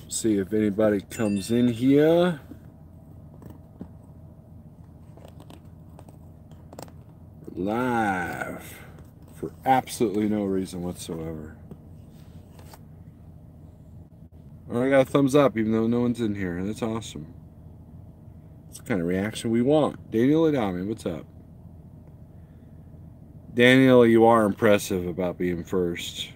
See if anybody comes in here. Live for absolutely no reason whatsoever. Oh, I got a thumbs up even though no one's in here. That's awesome. That's the kind of reaction we want. Daniel Adami, what's up? Daniel, you are impressive about being first.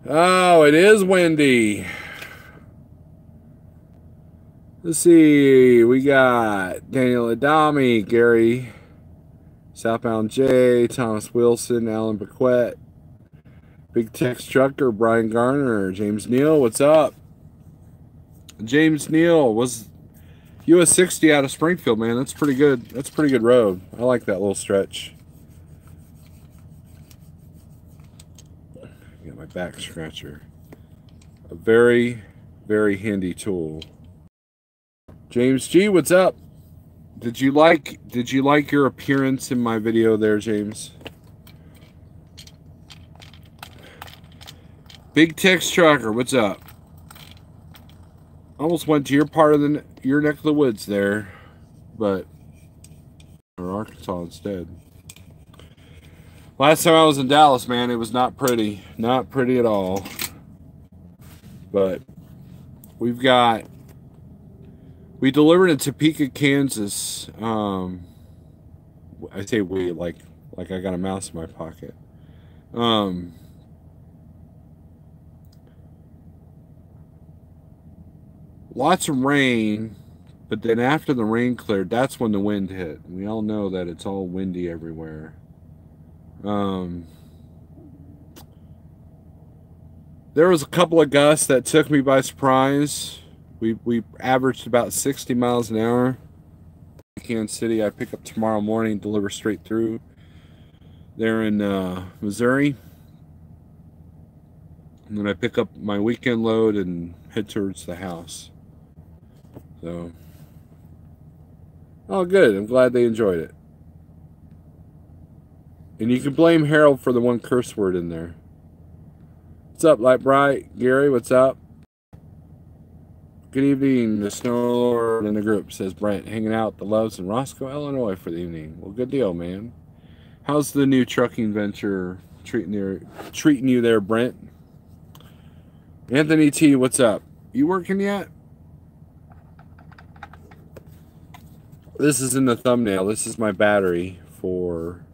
Oh, it is windy. Let's see. We got Daniel Adami, Gary Southbound J, Thomas Wilson, Alan Bequette, Big Tex Trucker, Brian Garner, James Neal, what's up? James Neal was US 60 out of Springfield, man. That's pretty good. That's a pretty good road. I like that little stretch. Got my back scratcher. A very, very handy tool. James G, what's up? Did you like your appearance in my video there, James? Big Tex Trucker, what's up? Almost went to your part of your neck of the woods there, but or Arkansas instead. Last time I was in Dallas, man, it was not pretty. Not pretty at all. But we delivered in Topeka, Kansas. I say we, like I got a mouse in my pocket. Lots of rain, but then after the rain cleared, that's when the wind hit. We all know that it's all windy everywhere. There was a couple of gusts that took me by surprise. We averaged about 60 miles an hour. Kansas City, I pick up tomorrow morning, deliver straight through. They're in Missouri. And then I pick up my weekend load and head towards the house. So, oh, good. I'm glad they enjoyed it. And you can blame Harold for the one curse word in there. What's up, Light Bright? Gary, what's up? Good evening, the Snow Lord in the group, says Brent, hanging out at the Loves in Roscoe, Illinois for the evening. Well, good deal, man. How's the new trucking venture treating you there, Brent? Anthony T, what's up? You working yet? This is in the thumbnail. This is my battery for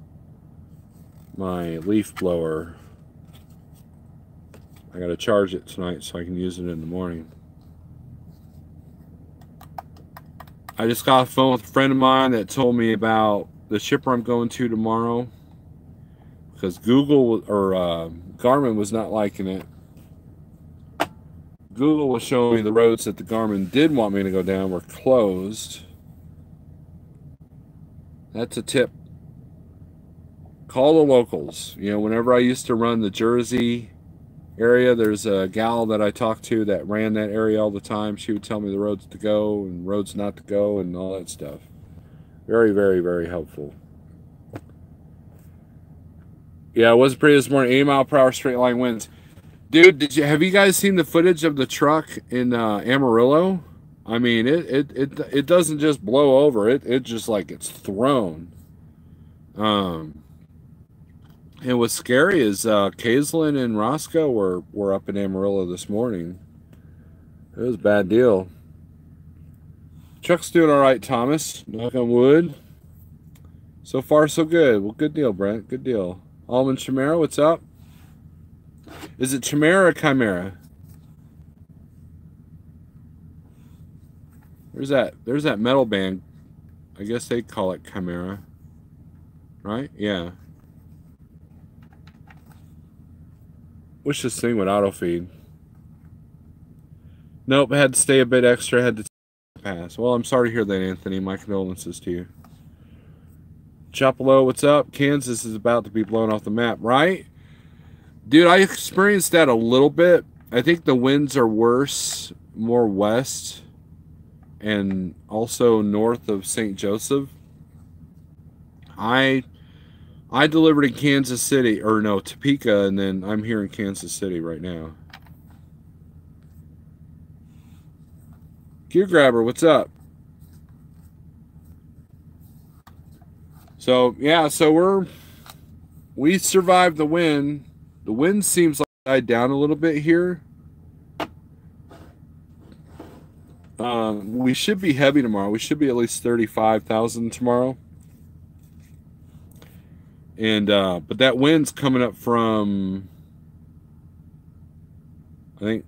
my leaf blower. I gotta charge it tonight so I can use it in the morning. I just got off the phone with a friend of mine that told me about the shipper I'm going to tomorrow, because Google or Garmin was not liking it. Google was showing me the roads that the Garmin did want me to go down were closed. That's a tip. Call the locals. You know, whenever I used to run the Jersey area, there's a gal that I talked to that ran that area all the time. She would tell me the roads to go and roads not to go and all that stuff. Very, very, very helpful. Yeah, it was pretty this morning. 80 mile per hour straight line winds. Dude, have you guys seen the footage of the truck in Amarillo? I mean, it doesn't just blow over. It just like it's thrown. And what's scary is Kaislyn and Roscoe were up in Amarillo this morning. It was a bad deal. Truck's doing all right, Thomas. Knock on wood. So far, so good. Well, good deal, Brent. Good deal. Almond Chimera, what's up? Is it Chimera or Chimera? There's that metal band. I guess they call it Chimera. Right? Yeah. Wish this thing would auto feed. Nope, had to stay a bit extra, had to pass. Well, I'm sorry to hear that, Anthony. My condolences to you. Chapelo, what's up? Kansas is about to be blown off the map, right? Dude, I experienced that a little bit. I think the winds are worse, more west, and also north of St. Joseph. I delivered in Kansas City, or no, Topeka, and then I'm here in Kansas City right now. Gear Grabber, what's up? So yeah, so we survived the wind. The wind seems like it died down a little bit here. We should be heavy tomorrow. We should be at least 35,000 tomorrow. And but that wind's coming up from, I think,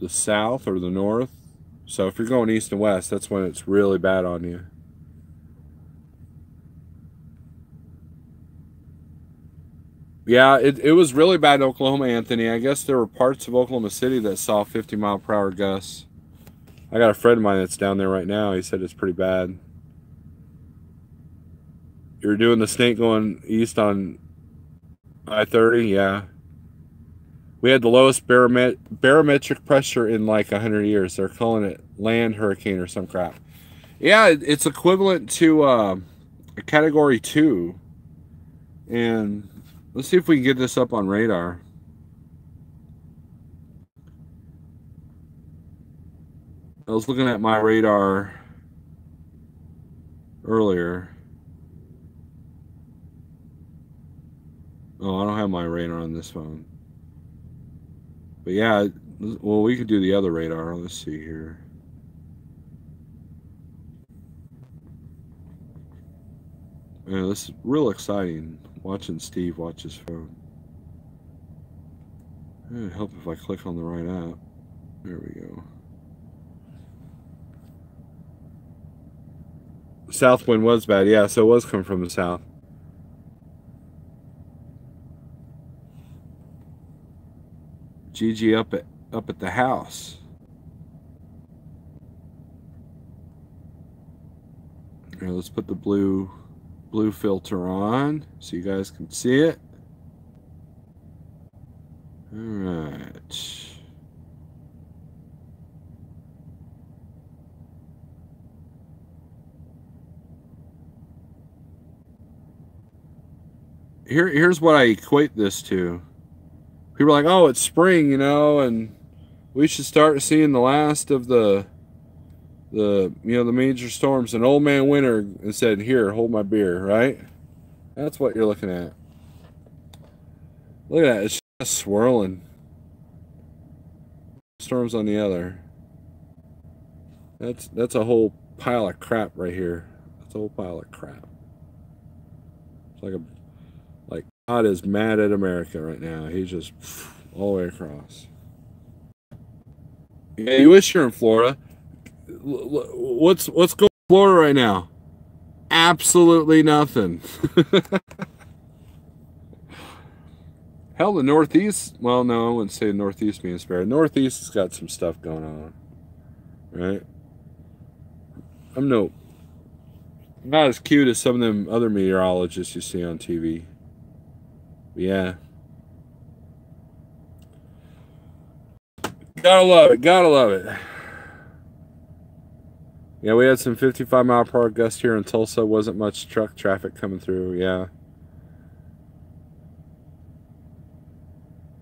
the south or the north. So if you're going east and west, that's when it's really bad on you. Yeah, it was really bad in Oklahoma, Anthony. I guess there were parts of Oklahoma City that saw 50-mile-per-hour gusts. I got a friend of mine that's down there right now. He said it's pretty bad. You're doing the snake going east on I-30? Yeah. We had the lowest barometric pressure in like 100 years. They're calling it land hurricane or some crap. Yeah, it's equivalent to a Category 2. And let's see if we can get this up on radar. I was looking at my radar earlier. Oh, I don't have my radar on this phone. But yeah, well, we could do the other radar. Let's see here. Man, this is real exciting, watching Steve watch his phone. It'd help if I click on the right app. There we go. South wind was bad. Yeah, so it was coming from the south. Gigi up at the house. Here, let's put the blue filter on so you guys can see it. All right. Here's what I equate this to. People are like, oh, it's spring, you know, and we should start seeing the last of the major storms. And Old Man Winter said, here, hold my beer, right? That's what you're looking at. Look at that, it's just swirling. Storms on the other. That's a whole pile of crap right here. That's a whole pile of crap. It's like God is mad at America right now. He's just all the way across. Yeah, you wish you're in Florida. What's going on in Florida right now? Absolutely nothing. Hell, the Northeast. Well, no, I wouldn't say the Northeast being spared. Northeast has got some stuff going on, right? I'm not as cute as some of them other meteorologists you see on TV. Yeah. Gotta love it. Gotta love it. Yeah, we had some 55-mile-per-hour gusts here in Tulsa. Wasn't much truck traffic coming through. Yeah.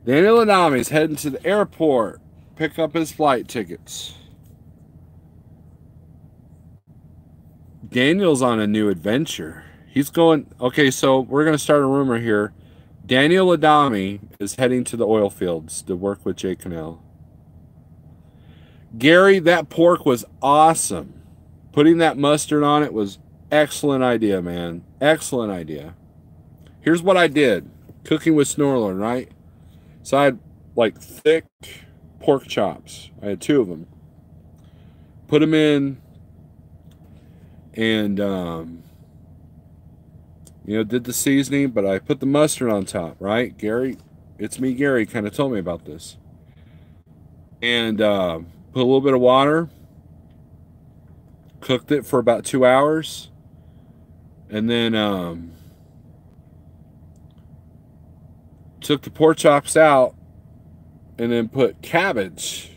Daniel Adami's heading to the airport. Pick up his flight tickets. Daniel's on a new adventure. He's going... Okay, so we're going to start a rumor here. Daniel Adami is heading to the oil fields to work with Jay Cannell. Gary, that pork was awesome. Putting that mustard on it was excellent idea, man. Excellent idea. Here's what I did. Cooking with Snorlin, right? So I had like thick pork chops. I had 2 of them. Put them in and did the seasoning, but I put the mustard on top, right? Gary, it's me, Gary, kind of told me about this. And put a little bit of water, cooked it for about 2 hours, and then took the pork chops out, and then put cabbage,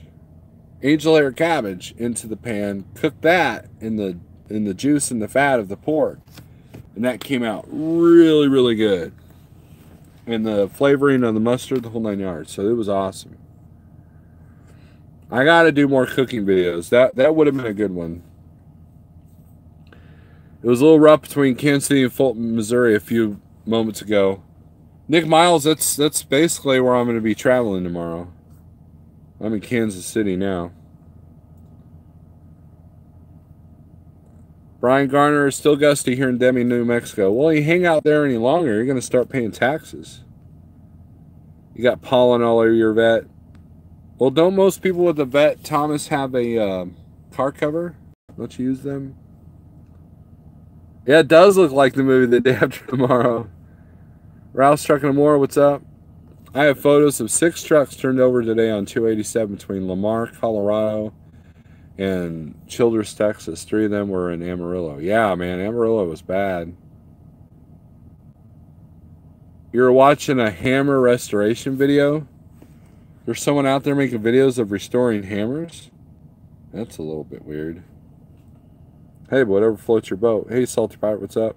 angel hair cabbage, into the pan, cooked that in the in the juice and the fat of the pork. And that came out really, really good. And the flavoring of the mustard, the whole 9 yards. So it was awesome. I got to do more cooking videos. That would have been a good one. It was a little rough between Kansas City and Fulton, Missouri a few moments ago. Nick Miles, that's basically where I'm going to be traveling tomorrow. I'm in Kansas City now. Brian Garner is still gusty here in Demi, New Mexico. Well, you hang out there any longer, you're going to start paying taxes. You got pollen all over your vet. Well, don't most people with a vet, Thomas, have a car cover? Don't you use them? Yeah, it does look like the movie The Day After Tomorrow. Ralph's Trucking Amore, what's up? I have photos of 6 trucks turned over today on 287 between Lamar, Colorado, and Childress, Texas. 3 of them were in Amarillo. Yeah, man, Amarillo was bad. You were watching a hammer restoration video? There's someone out there making videos of restoring hammers? That's a little bit weird. Hey, whatever floats your boat. Hey, Salty Pirate, what's up?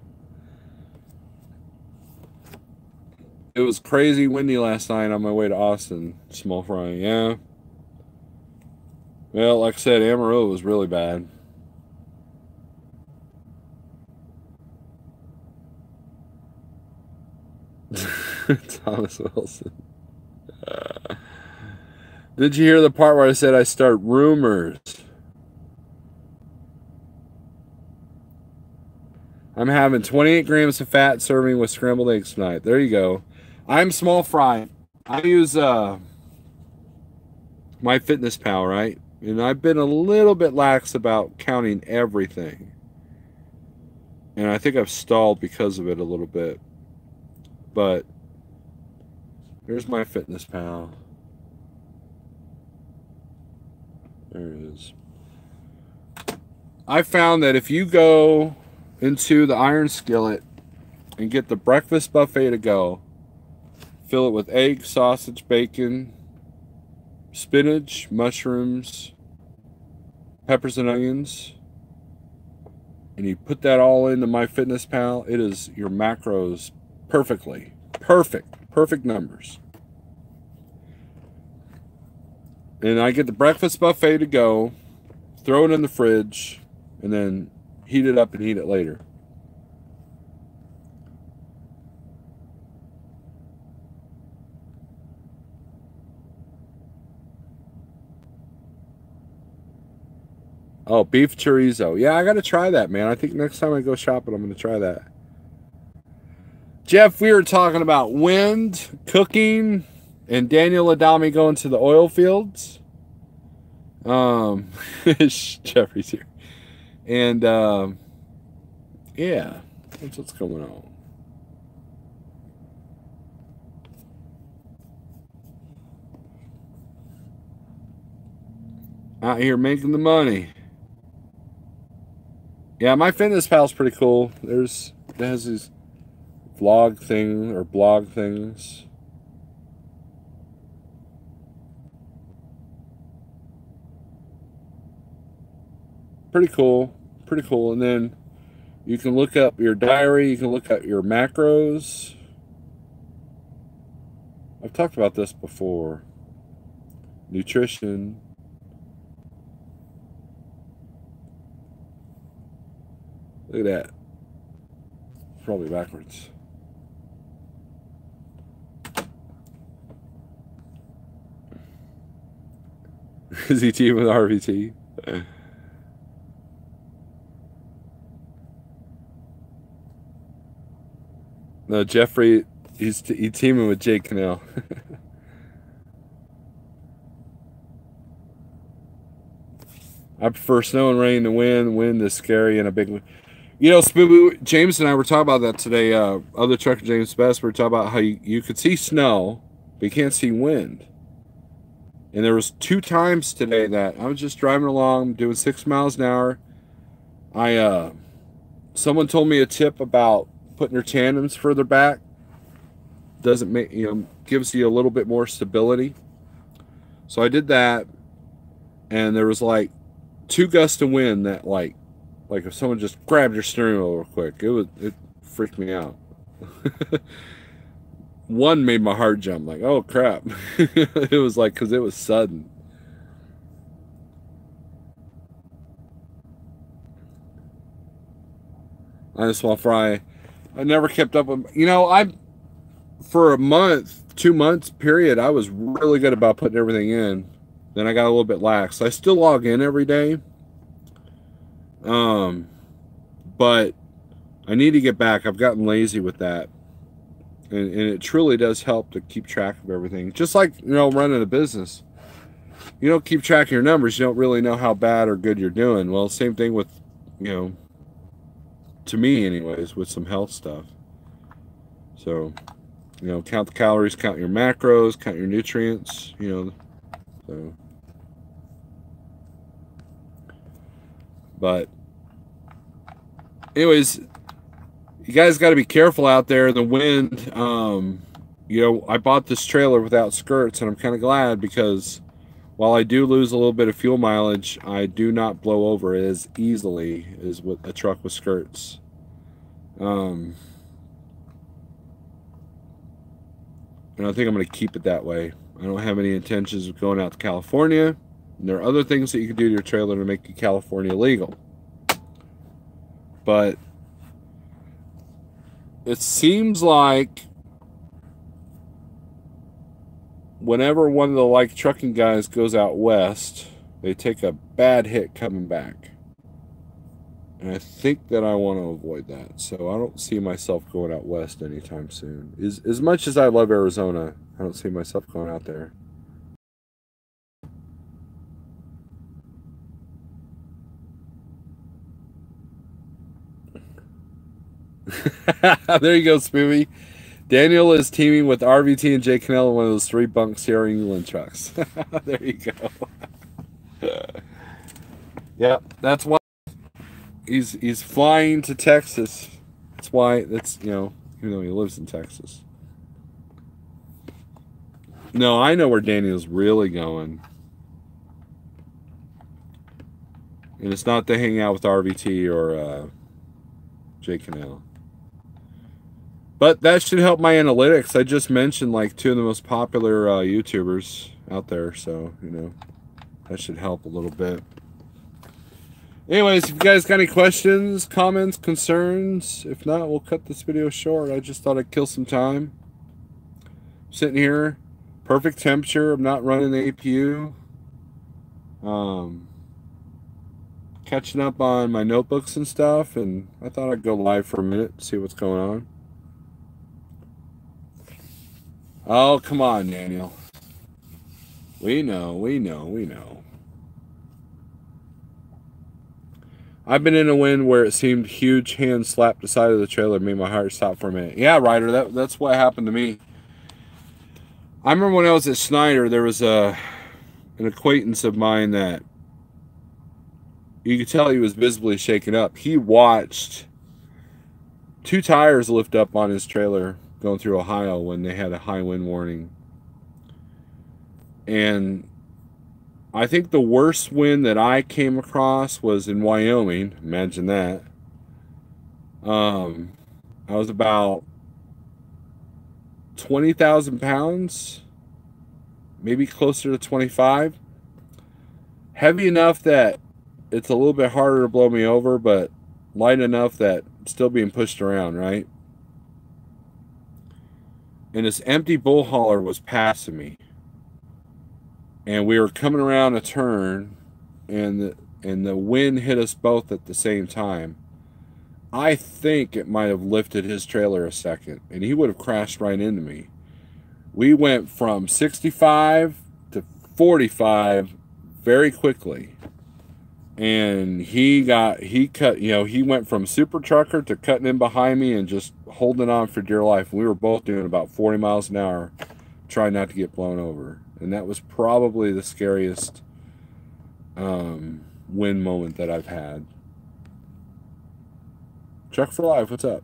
It was crazy windy last night on my way to Austin. Small fry, yeah. Well, like I said, Amarillo was really bad. Thomas Wilson. Did you hear the part where I said I start rumors? I'm having 28 grams of fat serving with scrambled eggs tonight. There you go. I'm small fry. I use MyFitnessPal, right? And I've been a little bit lax about counting everything. And I think I've stalled because of it a little bit. But here's MyFitnessPal. There it is. I found that if you go into the iron skillet and get the breakfast buffet to go, fill it with egg, sausage, bacon, spinach, mushrooms, peppers and onions, and you put that all into MyFitnessPal, it is your macros perfectly. Perfect numbers. And I get the breakfast buffet to go, throw it in the fridge, and then heat it up and eat it later. Oh, beef chorizo. Yeah, I got to try that, man. I think next time I go shopping, I'm going to try that. Jeff, we were talking about wind, cooking, and Daniel Adami going to the oil fields. Jeffrey's here. And, yeah, that's what's going on. Out here making the money. Yeah, MyFitnessPal's pretty cool. It has these vlog thing or blog things. Pretty cool. And then you can look up your diary. You can look at your macros. I've talked about this before. Nutrition. Look at that. It's probably backwards. Is he teaming with RVT? No, Jeffrey, he's teaming with Jake Cannell. I prefer snow and rain to wind. Wind is scary and a big one. You know, Spooby, James and I were talking about that today. Other trucker James Best, we were talking about how you could see snow, but you can't see wind. And there was 2 times today that I was just driving along, doing 6 miles an hour. Someone told me a tip about putting your tandems further back. Doesn't make, gives you a little bit more stability. So I did that, and there was like 2 gusts of wind that like Like if someone just grabbed your steering wheel real quick, it freaked me out. One made my heart jump, like, oh crap. It was like, because it was sudden. I just want to fry. I never kept up with, for a month, 2 months period, I was really good about putting everything in. Then I got a little bit lax. I still log in every day. But I need to get back. I've gotten lazy with that. And it truly does help to keep track of everything. Just like, running a business. You don't keep track of your numbers, you don't really know how bad or good you're doing. Well, same thing with, to me anyways, with some health stuff. So, count the calories, count your macros, count your nutrients, so. But anyways, you guys got to be careful out there. The wind, I bought this trailer without skirts, and I'm kind of glad, because while I do lose a little bit of fuel mileage, I do not blow over as easily as with a truck with skirts. And I think I'm going to keep it that way. I don't have any intentions of going out to California. And there are other things that you can do to your trailer to make you California legal. But it seems like whenever one of the trucking guys goes out west, they take a bad hit coming back. And I think that I want to avoid that. So I don't see myself going out west anytime soon. As much as I love Arizona, I don't see myself going out there. There you go, Spoovy. Daniel is teaming with RVT and Jay Cannell in one of those 3 bunk Sierra England trucks. There you go. Yeah, that's why he's flying to Texas. That's why, even though he lives in Texas. No, I know where Daniel's really going. And it's not to hang out with RVT or Jay Cannell. But that should help my analytics. I just mentioned 2 of the most popular YouTubers out there. So, that should help a little bit. Anyways, if you guys got any questions, comments, concerns, if not, we'll cut this video short. I just thought I'd kill some time. I'm sitting here, perfect temperature. I'm not running the APU. Catching up on my notebooks and stuff, and I thought I'd go live for a minute, see what's going on. Oh, come on, Daniel. We know. I've been in a wind where it seemed huge hands slapped the side of the trailer, made my heart stop for a minute. Yeah, Ryder, that's what happened to me. I remember when I was at Schneider, there was an acquaintance of mine that you could tell he was visibly shaken up. He watched 2 tires lift up on his trailer going through Ohio when they had a high wind warning. And I think the worst wind that I came across was in Wyoming. Imagine that. I was about 20,000 pounds, maybe closer to 25. Heavy enough that it's a little bit harder to blow me over, but light enough that I'm still being pushed around, right? And this empty bull hauler was passing me. And we were coming around a turn, and the wind hit us both at the same time. I think it might have lifted his trailer a second, and he would have crashed right into me. We went from 65 to 45 very quickly. And he went from super trucker to cutting in behind me and just holding on for dear life. We were both doing about 40 miles an hour, trying not to get blown over. And that was probably the scariest wind moment that I've had. Truck for Life, what's up?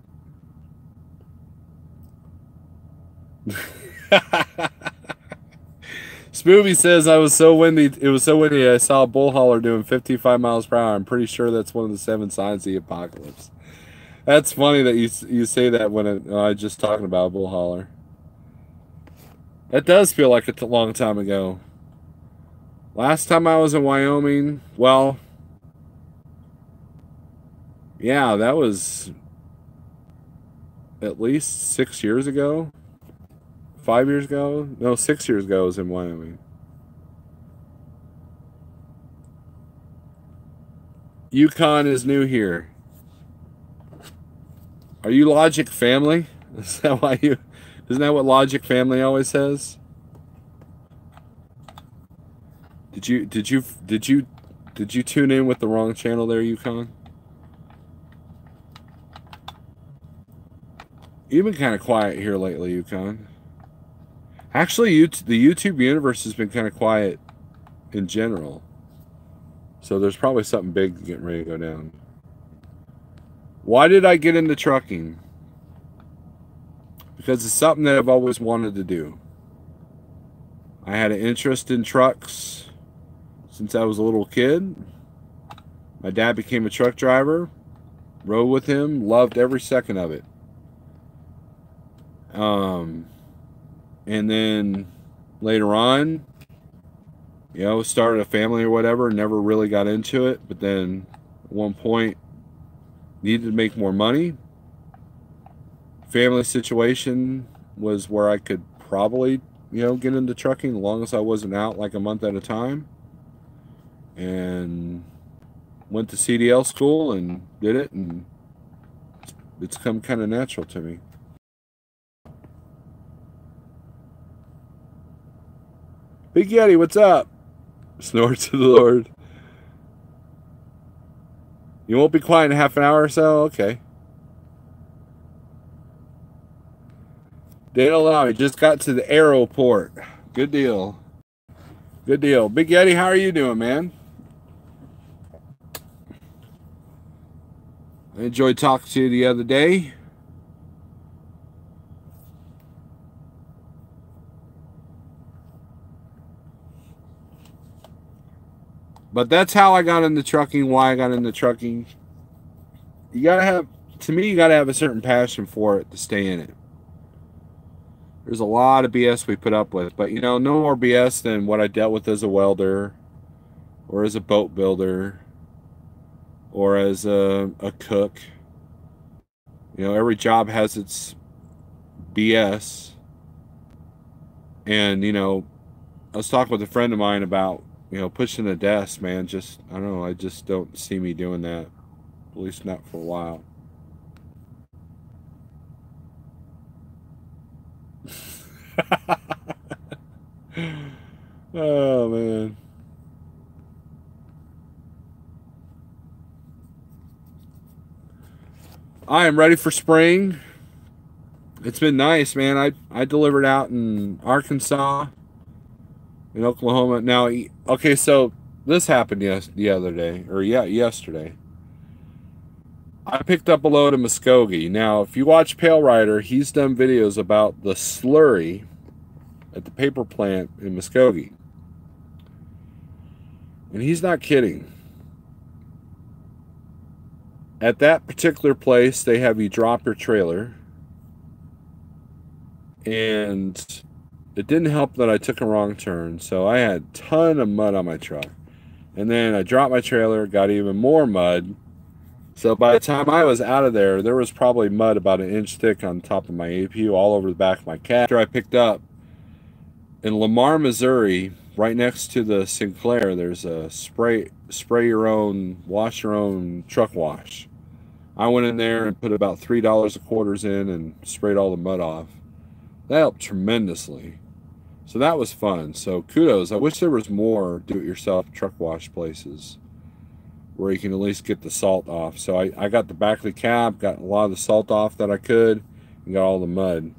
Smoothie says I was so windy. It was so windy. I saw a bull hauler doing 55 miles per hour. I'm pretty sure that's one of the 7 signs of the apocalypse. That's funny that you say that when I was just talking about a bull hauler. That does feel like a long time ago. Last time I was in Wyoming, well, yeah, that was at least 6 years ago. 5 years ago? No, 6 years ago I was in Wyoming. Yukon is new here. Are you Logic Family? Is that why you? Isn't that what Logic Family always says? Did you tune in with the wrong channel there, Yukon? You've been kind of quiet here lately, Yukon. Actually, the YouTube universe has been kind of quiet in general. So there's probably something big getting ready to go down. Why did I get into trucking? Because it's something that I've always wanted to do. I had an interest in trucks since I was a little kid. My dad became a truck driver, rode with him, loved every second of it. And then later on, you know, started a family or whatever, never really got into it, but then at one point needed to make more money. Family situation was where I could probably, you know, get into trucking as long as I wasn't out like a month at a time. And went to CDL school and did it, and it's come kind of natural to me. Big Yeti, what's up? Snore to the Lord. You won't be quiet in half an hour or so? Okay. Dana Lally just got to the aeroport. Good deal. Good deal. Big Yeti, how are you doing, man? I enjoyed talking to you the other day. But that's how I got into trucking, why I got into trucking. You gotta have, to me, you gotta have a certain passion for it to stay in it. There's a lot of BS we put up with, but you know, no more BS than what I dealt with as a welder, or as a boat builder, or as a cook. You know, every job has its BS. And, you know, I was talking with a friend of mine about, you know, pushing a desk, man. Just, I don't know, I just don't see me doing that. At least not for a while. Oh, man. I am ready for spring. It's been nice, man. I delivered out in Arkansas, in Oklahoma. Now, okay, so this happened the other day, or yesterday. I picked up a load of Muskogee. Now, if you watch Pale Rider, he's done videos about the slurry at the paper plant in Muskogee. And he's not kidding. At that particular place, they have you drop your trailer. And it didn't help that I took a wrong turn. So I had a ton of mud on my truck. And then I dropped my trailer, got even more mud. So by the time I was out of there, there was probably mud about an inch thick on top of my APU, all over the back of my cab. After I picked up in Lamar, Missouri, right next to the Sinclair, there's a spray your own, wash your own truck wash. I went in there and put about $3 of quarters in and sprayed all the mud off. That helped tremendously. So that was fun. So kudos. I wish there was more do-it-yourself truck wash places where you can at least get the salt off. So I got the back of the cab, got a lot of the salt off that I could, and got all the mud.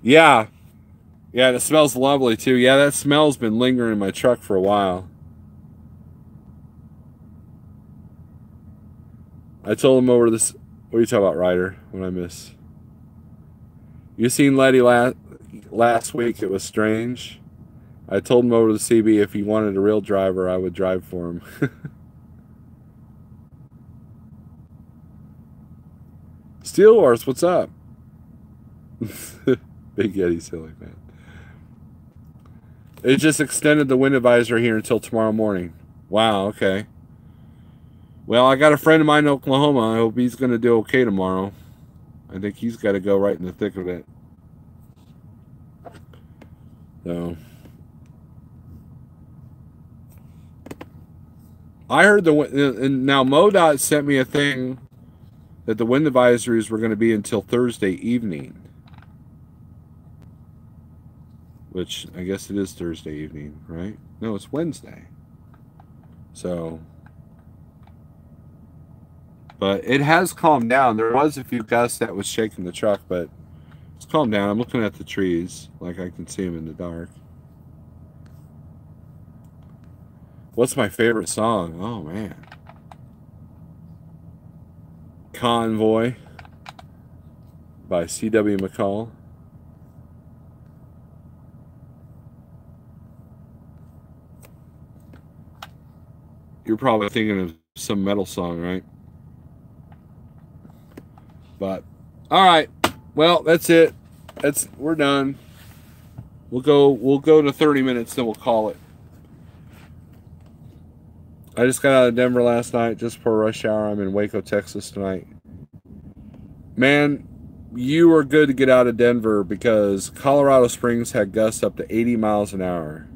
Yeah. Yeah, it smells lovely too. Yeah, that smell's been lingering in my truck for a while. I told him over this. What are you talking about, Ryder? When I miss. You seen Letty last week? It was strange. I told him over the CB if he wanted a real driver, I would drive for him. Steel Wars, what's up? Big Yeti silly man. It just extended the wind advisory here until tomorrow morning. Wow, okay. Well, I got a friend of mine in Oklahoma. I hope he's going to do okay tomorrow. I think he's got to go right in the thick of it. So, I heard and now MoDOT sent me a thing that the wind advisories were going to be until Thursday evening. Which, I guess it is Thursday evening, right? No, it's Wednesday. So, but it has calmed down. There was a few gusts that was shaking the truck, but it's calmed down. I'm looking at the trees, like I can see them in the dark. What's my favorite song? Oh, man. Convoy by C.W. McCall. You're probably thinking of some metal song, right? But all right, well, that's it. We're done. We'll go to 30 minutes, then we'll call it. I just got out of Denver last night just for a rush hour. I'm in Waco, Texas tonight. Man, you were good to get out of Denver because Colorado Springs had gusts up to 80 miles an hour.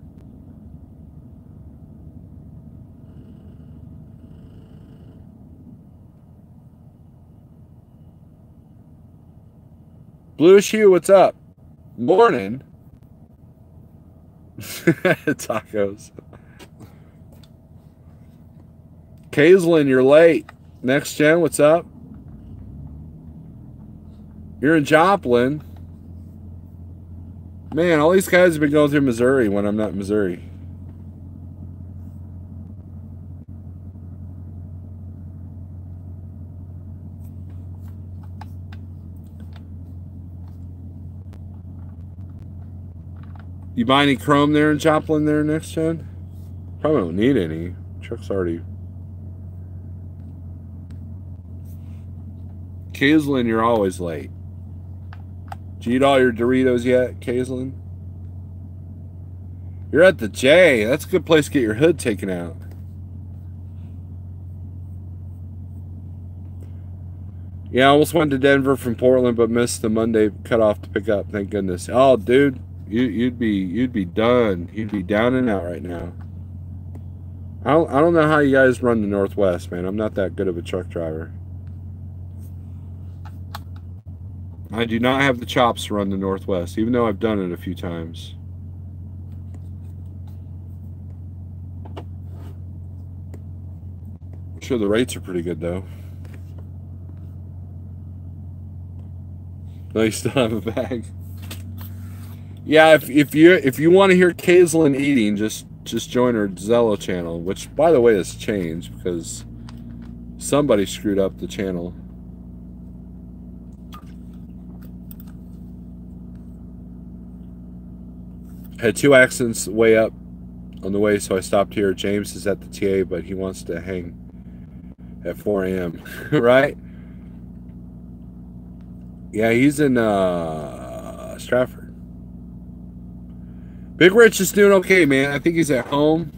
Bluish Hue, what's up? Morning. Tacos. Kaislyn, you're late. Next Gen, what's up? You're in Joplin. Man, all these guys have been going through Missouri when I'm not in Missouri. You buy any chrome there in Joplin there, Next Gen? Probably don't need any. Truck's already... Kaislyn, you're always late. Did you eat all your Doritos yet, Kaislyn? You're at the J. That's a good place to get your hood taken out. Yeah, I almost went to Denver from Portland, but missed the Monday cutoff to pick up. Thank goodness. Oh, dude, you'd be done. You'd be down and out right now. I don't know how you guys run the Northwest, man. I'm not that good of a truck driver. I do not have the chops to run the Northwest, even though I've done it a few times. I'm sure the rates are pretty good, though. No, you still have a bag. Yeah, if you want to hear Kaislyn eating, just join her Zello channel, which, by the way, has changed because somebody screwed up the channel. Had 2 accidents way up on the way, so I stopped here. James is at the TA, but he wants to hang at 4 a.m. Right? Yeah, he's in Stratford. Big Rich is doing okay, man. I think he's at home.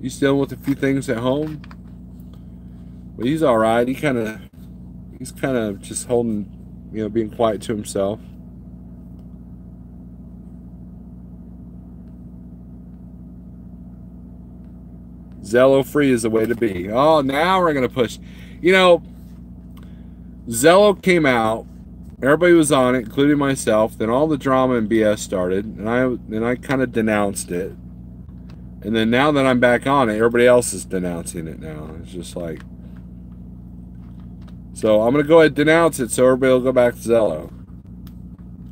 He's dealing with a few things at home, but he's all right. He's kind of just holding, being quiet to himself. Zello free is the way to be. Oh, now we're going to push. Zello came out. Everybody was on it, including myself. Then all the drama and BS started, and I kind of denounced it. And then now that I'm back on it, everybody else is denouncing it now. It's just like... So I'm going to go ahead and denounce it so everybody will go back to Zello.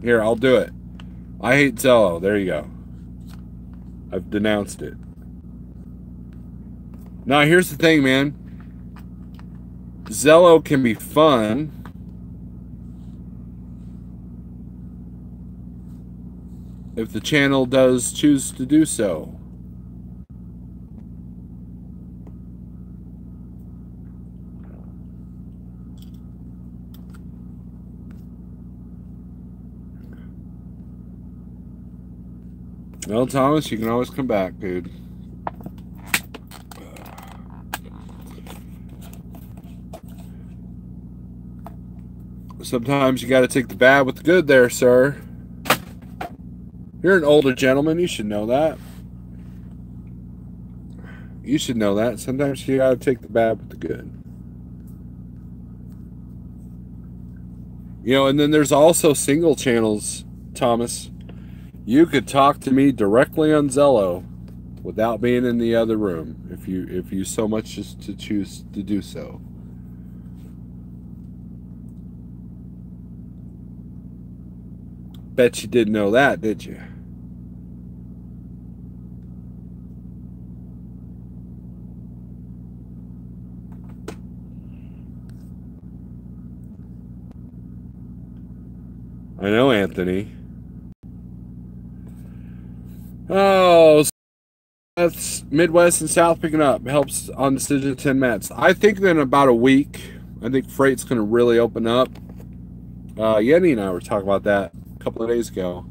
Here, I'll do it. I hate Zello. There you go. I've denounced it. Now, here's the thing, man. Zello can be fun. If the channel does choose to do so. Well, Thomas, you can always come back, dude. Sometimes you got to take the bad with the good there, sir. You're an older gentleman. You should know that. You should know that. Sometimes you got to take the bad with the good. You know, and then there's also single channels, Thomas. You could talk to me directly on Zello without being in the other room if you so much as to choose to do so. Bet you didn't know that, did you? I know, Anthony. Oh, that's Midwest and South picking up. Helps on decision 10 Mets. I think in about a week, I think freight's going to really open up. Yenny and I were talking about that a couple of days ago.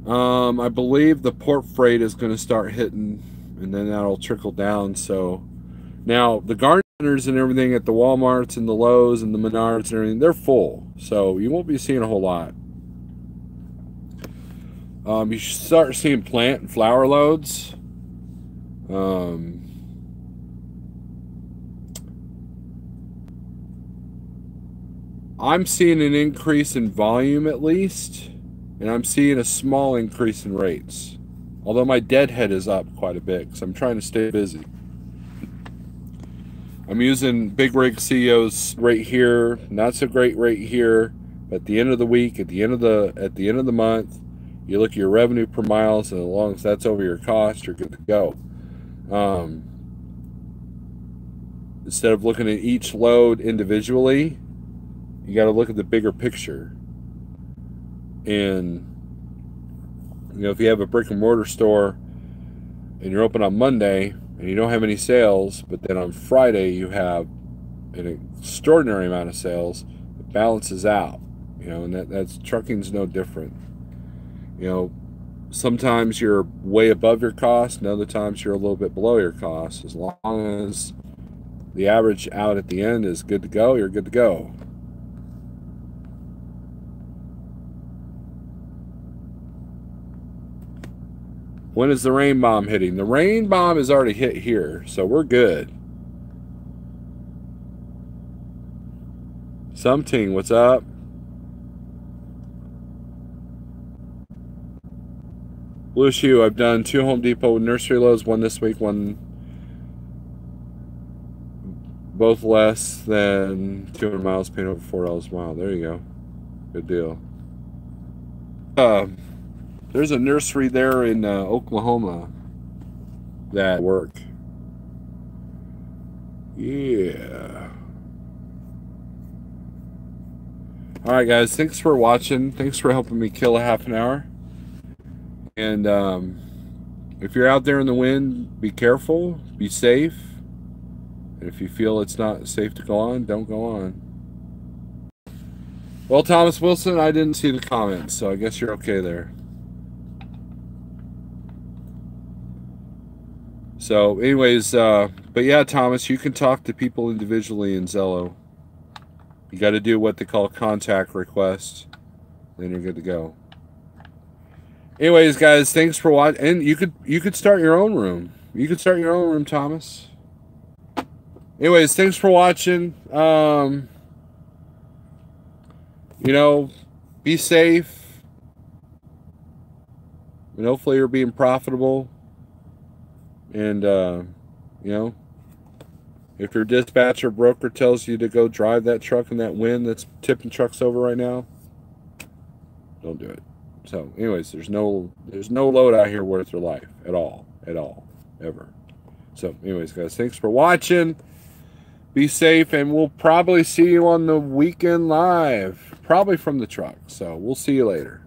I believe the port freight is going to start hitting, and then that'll trickle down. So now the gardeners and everything at the Walmarts and the Lowe's and the Menards and everything, they're full. So you won't be seeing a whole lot. You should start seeing plant and flower loads. I'm seeing an increase in volume at least, and I'm seeing a small increase in rates. Although my deadhead is up quite a bit because I'm trying to stay busy. I'm using Big Rig CEO's rate here, not so great rate here. But at the end of the week, at the end of the month, you look at your revenue per miles, and as long as that's over your cost, you're good to go. Instead of looking at each load individually, you got to look at the bigger picture. And you know, if you have a brick and mortar store and you're open on Monday and you don't have any sales, but then on Friday you have an extraordinary amount of sales, it balances out. You know, and that's trucking's no different. You know, sometimes you're way above your cost, and other times you're a little bit below your cost. As long as the average out at the end is good to go, you're good to go. When is the rain bomb hitting? The rain bomb is already hit here, so we're good. Something, what's up? Blue Shoe, I've done 2 Home Depot nursery loads, one this week, one both less than 200 miles, paying over $4 a mile. There you go. Good deal. There's a nursery there in Oklahoma that work. Yeah. All right, guys. Thanks for watching. Thanks for helping me kill a half an hour. And if you're out there in the wind, be careful. Be safe. And if you feel it's not safe to go on, don't go on. Well, Thomas Wilson, I didn't see the comments, so I guess you're okay there. So, anyways, but yeah, Thomas, you can talk to people individually in Zello. You got to do what they call contact requests, then you're good to go. Anyways, guys, thanks for watching. And you could start your own room. You could start your own room, Thomas. Anyways, thanks for watching. You know, be safe. And hopefully you're being profitable. And, you know, if your dispatcher broker tells you to go drive that truck in that wind that's tipping trucks over right now, don't do it. So, anyways, there's no load out here worth your life at all, ever. So, anyways, guys, thanks for watching. Be safe, and we'll probably see you on the weekend live, probably from the truck. So we'll see you later.